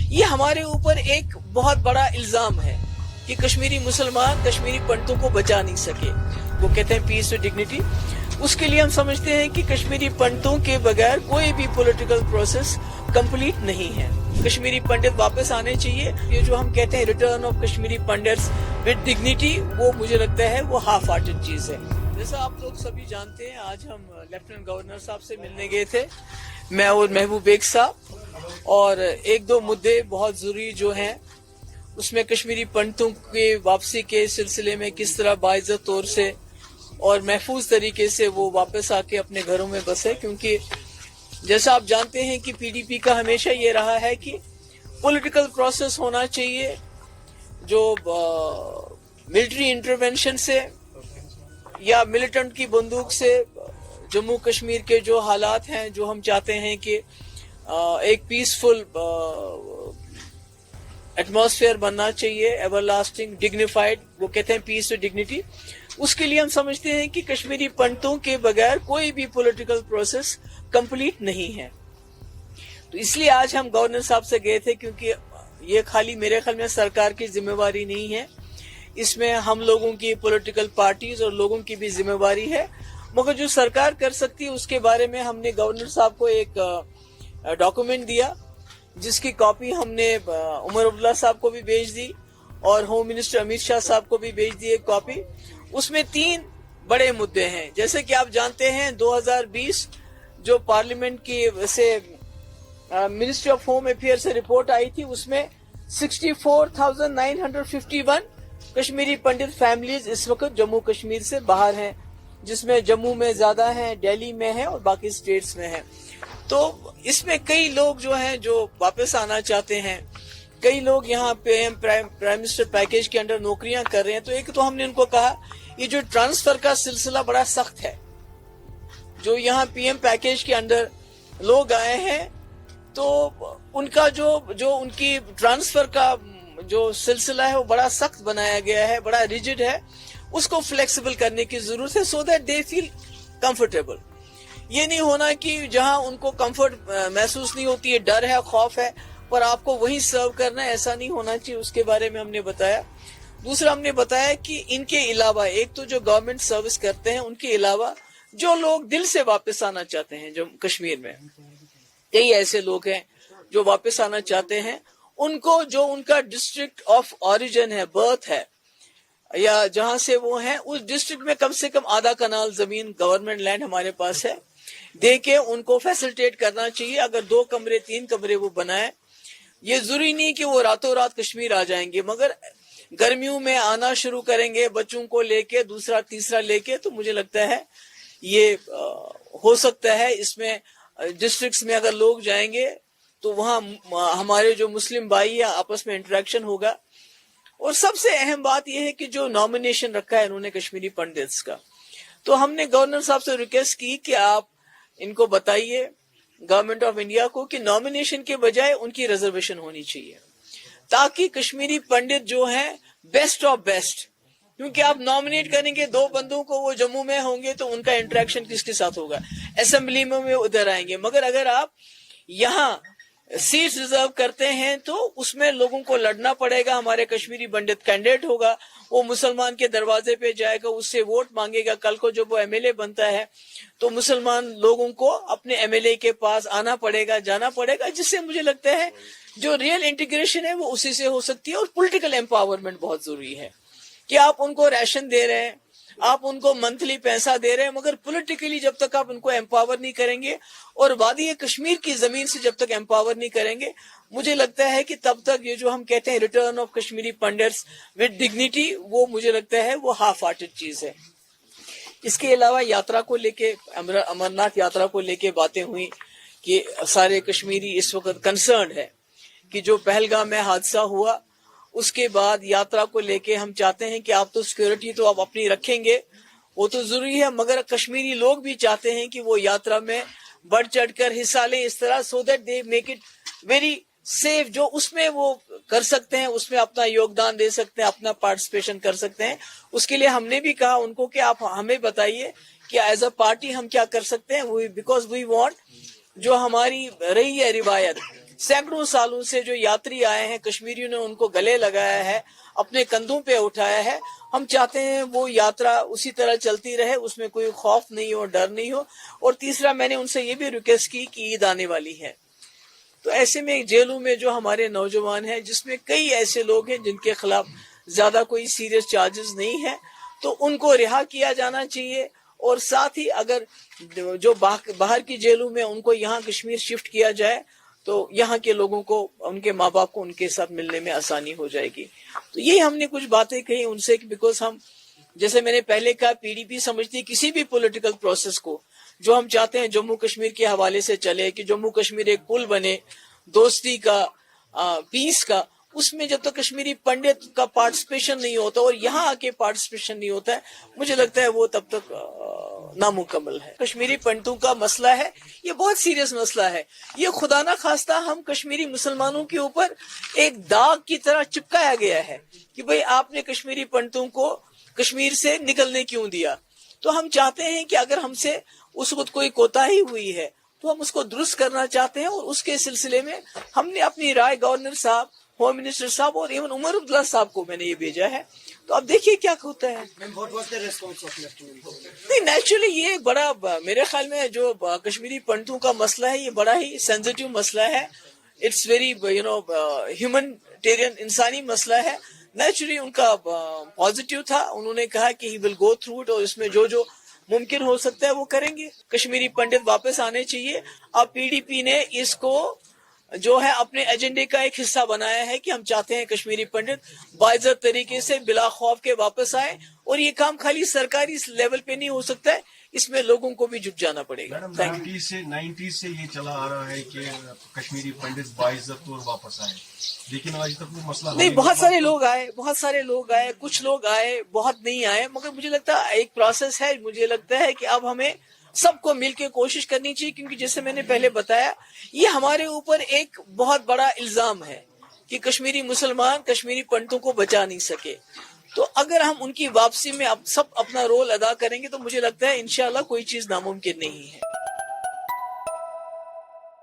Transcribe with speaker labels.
Speaker 1: ये हमारे ऊपर एक बहुत बड़ा इल्जाम है कि कश्मीरी मुसलमान कश्मीरी पंडितों को बचा नहीं सके। वो कहते हैं पीस और डिग्निटी। उसके लिए हम समझते हैं कि कश्मीरी पंडितों के बगैर कोई भी पॉलिटिकल प्रोसेस कंप्लीट नहीं है। कश्मीरी पंडित वापस आने चाहिए। ये जो हम कहते हैं return of Kashmiri pundits with dignity, वो मुझे लगता है वो हाफ हार्टेड चीज है। जैसा आप लोग सभी जानते हैं, आज हम लेफ्टिनेंट गवर्नर साहब से मिलने गए थे, मैं और महबूब बेग साहब, और एक दो मुद्दे बहुत जरूरी जो हैं उसमें कश्मीरी पंडितों के वापसी के सिलसिले में किस तरह बाइज्जत तौर से और महफूज तरीके से वो वापस आके अपने घरों में बसे, क्योंकि जैसा आप जानते हैं कि पीडीपी का हमेशा ये रहा है कि पॉलिटिकल प्रोसेस होना चाहिए, जो मिलिट्री इंटरवेंशन से या मिलिटेंट की बंदूक से जम्मू कश्मीर के जो हालात हैं, जो हम चाहते हैं कि एक पीसफुल एटमॉस्फेयर बनना चाहिए, एवरलास्टिंग डिग्निफाइड, वो कहते हैं पीस और डिग्निटी। उसके लिए हम समझते हैं कि कश्मीरी पंडितों के बगैर कोई भी पॉलिटिकल प्रोसेस कंप्लीट नहीं है। तो इसलिए आज हम गवर्नर साहब से गए थे, क्योंकि ये खाली मेरे ख्याल में सरकार की जिम्मेवारी नहीं है, इसमें हम लोगों की पॉलिटिकल पार्टीज और लोगों की भी जिम्मेवारी है। मगर जो सरकार कर सकती है उसके बारे में हमने गवर्नर साहब को एक डॉक्यूमेंट दिया, जिसकी कॉपी हमने उमर अब्दुल्ला साहब को भी भेज दी और होम मिनिस्टर अमित शाह साहब को भी भेज दी एक कॉपी। उसमें 3 बड़े मुद्दे हैं। जैसे कि आप जानते हैं 2020 जो पार्लियामेंट की से मिनिस्ट्री ऑफ होम अफेयर से रिपोर्ट आई थी, उसमें 64,951 कश्मीरी पंडित फैमिलीज इस वक्त जम्मू कश्मीर से बाहर हैं, जिसमें जम्मू में ज्यादा हैं, दिल्ली में है और बाकी स्टेट्स में है। तो इसमें कई लोग जो हैं जो वापस आना चाहते हैं, कई लोग यहाँ पे प्राइम मिनिस्टर पैकेज के अंडर नौकरियां कर रहे हैं। तो एक तो हमने उनको कहा, ये जो ट्रांसफर का सिलसिला बड़ा सख्त है, जो यहाँ पीएम पैकेज के अंडर लोग आए हैं, तो उनका जो उनकी ट्रांसफर का जो सिलसिला है वो बड़ा सख्त बनाया गया है, बड़ा रिजिड है। उसको फ्लेक्सिबल करने की जरूरत है, so that they feel comfortable. ये नहीं होना कि जहां उनको कंफर्ट महसूस नहीं होती है, डर है, खौफ है, पर आपको वही सर्व करना है, ऐसा नहीं होना चाहिए। उसके बारे में हमने बताया। दूसरा हमने बताया कि इनके अलावा, एक तो जो गवर्नमेंट सर्विस करते हैं, उनके अलावा जो लोग दिल से वापस आना चाहते हैं जो कश्मीर में, कई ऐसे लोग हैं जो वापस आना चाहते हैं, उनको जो उनका डिस्ट्रिक्ट ऑफ ओरिजिन है, बर्थ है, या जहां से वो हैं, उस डिस्ट्रिक्ट में कम से कम आधा कनाल जमीन गवर्नमेंट लैंड हमारे पास है, दे के उनको फैसिलिटेट करना चाहिए। अगर 2 कमरे 3 कमरे वो बनाए, ये जरूरी नहीं कि वो रातों रात कश्मीर आ जाएंगे, मगर गर्मियों में आना शुरू करेंगे बच्चों को लेके, दूसरा तीसरा लेके, तो मुझे लगता है ये हो सकता है। इसमें डिस्ट्रिक्ट्स में अगर लोग जाएंगे तो वहाँ हमारे जो मुस्लिम भाई है आपस में इंटरेक्शन होगा। और सबसे अहम बात यह है कि जो नॉमिनेशन रखा है इन्होंने कश्मीरी पंडित्स का, तो हमने गवर्नर साहब से रिक्वेस्ट की कि आप इनको बताइए गवर्नमेंट ऑफ इंडिया को कि नॉमिनेशन के बजाय उनकी रिजर्वेशन होनी चाहिए, ताकि कश्मीरी पंडित जो हैं बेस्ट ऑफ बेस्ट, क्योंकि आप नॉमिनेट करेंगे 2 बंदों को, वो जम्मू में होंगे तो उनका इंटरेक्शन किसके साथ होगा, असेंबली में वो उधर आएंगे। मगर अगर आप यहाँ सीट रिजर्व करते हैं तो उसमें लोगों को लड़ना पड़ेगा। हमारे कश्मीरी पंडित कैंडिडेट होगा, वो मुसलमान के दरवाजे पे जाएगा, उससे वोट मांगेगा। कल को जब वो एमएलए बनता है तो मुसलमान लोगों को अपने एमएलए के पास आना पड़ेगा, जाना पड़ेगा, जिससे मुझे लगता है जो रियल इंटीग्रेशन है वो उसी से हो सकती है। और पॉलिटिकल एम्पावरमेंट बहुत जरूरी है कि आप उनको राशन दे रहे हैं, आप उनको मंथली पैसा दे रहे हैं, मगर पॉलिटिकली जब तक आप उनको एम्पावर नहीं करेंगे और वादी कश्मीर की जमीन से जब तक एम्पावर नहीं करेंगे, मुझे लगता है कि तब तक ये जो हम कहते हैं return of Kashmiri pundits with dignity, वो मुझे लगता है वो हाफ हार्टेड चीज है। इसके अलावा यात्रा को लेके, अमरनाथ यात्रा को लेके बातें हुई कि सारे कश्मीरी इस वक्त कंसर्न है कि जो पहलगाम में हादसा हुआ, उसके बाद यात्रा को लेके हम चाहते हैं कि आप तो सिक्योरिटी तो आप अपनी रखेंगे, वो तो जरूरी है, मगर कश्मीरी लोग भी चाहते हैं कि वो यात्रा में बढ़ चढ़कर हिस्सा लें, इस तरह so that they make it very safe. जो उसमें वो कर सकते हैं, उसमें अपना योगदान दे सकते हैं, अपना पार्टिसिपेशन कर सकते हैं। उसके लिए हमने भी कहा उनको कि आप हमें बताइए कि एज अ पार्टी हम क्या कर सकते हैं, बिकॉज वी वांट, जो हमारी रही है रिवायत सैकड़ों सालों से जो यात्री आए हैं, कश्मीरियों ने उनको गले लगाया है, अपने कंधों पे उठाया है। हम चाहते हैं वो यात्रा उसी तरह चलती रहे, उसमें कोई खौफ नहीं हो, डर नहीं हो। और तीसरा, मैंने उनसे ये भी रिक्वेस्ट की कि ईद आने वाली है, तो ऐसे में जेलों में जो हमारे नौजवान हैं, जिसमें कई ऐसे लोग हैं जिनके खिलाफ ज्यादा कोई सीरियस चार्जेस नहीं है, तो उनको रिहा किया जाना चाहिए। और साथ ही अगर जो बाहर की जेलों में उनको यहाँ कश्मीर शिफ्ट किया जाए तो यहाँ के लोगों को, उनके माँ बाप को उनके साथ मिलने में आसानी हो जाएगी। तो यही हमने कुछ बातें कही उनसे, बिकॉज हम, जैसे मैंने पहले कहा, पीडीपी समझती है किसी भी पॉलिटिकल प्रोसेस को जो हम चाहते हैं जम्मू कश्मीर के हवाले से चले, कि जम्मू कश्मीर एक पुल बने दोस्ती का, पीस का, उसमें जब तक कश्मीरी पंडित का पार्टिसिपेशन नहीं होता और यहाँ आके पार्टिसिपेशन नहीं होता है, मुझे लगता है वो तब तक नामुकम्मल है। कश्मीरी पंडितों का मसला है, ये बहुत सीरियस मसला है। ये खुदा ना खास्ता हम कश्मीरी मुसलमानों के ऊपर एक दाग की तरह चिपकाया गया है कि भाई आपने कश्मीरी पंडितों को कश्मीर से निकलने क्यों दिया। तो हम चाहते हैं कि अगर हमसे उस वक्त कोई कोताही हुई है तो हम उसको दुरुस्त करना चाहते हैं, और उसके सिलसिले में हमने अपनी राय गवर्नर साहब, होम मिनिस्टर साहब और इवन उमर अब्दुल्ला साहब को मैंने ये भेजा है। तो अब देखिए क्या होता है। नहीं, नेचुरली ये एक बड़ा, मेरे ख्याल में जो कश्मीरी पंडितों का मसला है, ये बड़ा ही सेंसिटिव मसला है। इट्स वेरी ह्यूमैनिटेरियन, इंसानी मसला है। नेचुरली उनका पॉजिटिव था, उन्होंने कहा कि he will go through it, और इसमें जो जो मुमकिन हो सकता है वो करेंगे। कश्मीरी पंडित वापस आने चाहिए। अब पीडीपी ने इसको जो है अपने एजेंडे का एक हिस्सा बनाया है कि हम चाहते हैं कश्मीरी पंडित बाइज्जत तरीके से बिला खौफ के वापस आए, और ये काम खाली सरकारी लेवल पे नहीं हो सकता है, इसमें लोगों को भी जुट जाना पड़ेगा।
Speaker 2: 90 से ये चला आ रहा है कि कश्मीरी पंडित बाइज्जत और वापस आए, लेकिन आज तक वो मसला
Speaker 1: नहीं। बहुत सारे लोग आए, कुछ लोग आए, बहुत नहीं आए, मगर मुझे लगता है एक प्रोसेस है। मुझे लगता है कि अब हमें सबको मिलकर कोशिश करनी चाहिए, क्योंकि जैसे मैंने पहले बताया, ये हमारे ऊपर एक बहुत बड़ा इल्जाम है कि कश्मीरी मुसलमान कश्मीरी पंडितों को बचा नहीं सके। तो अगर हम उनकी वापसी में अब सब अपना रोल अदा करेंगे तो मुझे लगता है इंशाल्लाह कोई चीज नामुमकिन नहीं है।